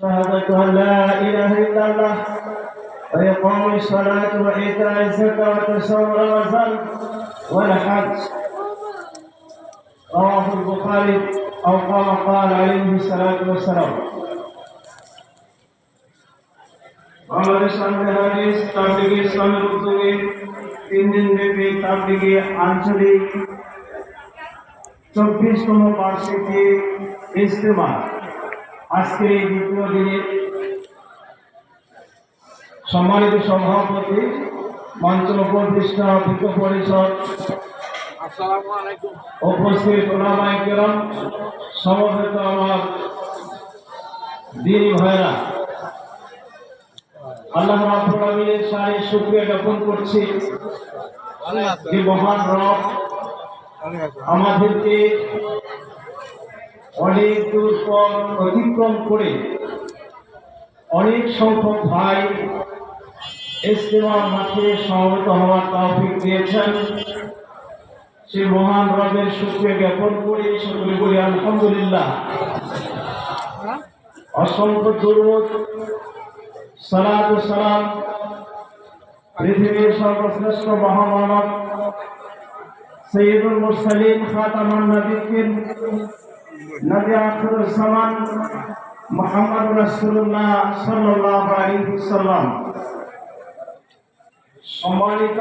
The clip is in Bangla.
شهادة أن لا إله إلا الله وإقام الصلاة وإيتاء الزكاة وصوم رمضان والحج. رواه البخاري أو كما قال عليه الصلاة والسلام. বাংলাদেশ হাদিস তাবলীগী ইসলামের উদ্যোগে 3 দিন ব্যাপী তাবলীগী আঞ্চলিক 24তম বার্ষিকী ইজতেমা আজকের এই দ্বিতীয় দিনে সম্মানিত সভাপতি, মঞ্চের উপবিষ্ট বিজ্ঞ পরিষদ, উপস্থিত ওলামায়ে কেরাম, সমবেত আমার দ্বীনি ভাইরা, আল্লাহ রাব্বুল আলামিনের শানে শুকরিয়া জ্ঞাপন করছি যে মহান রব আমাদেরকে অনেক দূর পথ অতিক্রম করে অনেক সংখ্যক ভাই ইজতেমার মাঠে সমবেত হওয়ার তৌফিক দিয়েছেন। সেই মহান রবের শুকরিয়া জ্ঞাপন করে সকলে বলি আলহামদুলিল্লাহ। অসংখ্য দরুদ সালাত ও সালাম পৃথিবীর সর্বশ্রেষ্ঠ মহামানব সৈয়দুল মুরসালিন খাতামুন নবিয়্যিন নবী আখিরুজ জামান মুহাম্মদুর রাসূলুল্লাহ সাল্লাল্লাহু আলাইহি ওয়াসাল্লাম। সম্মানিত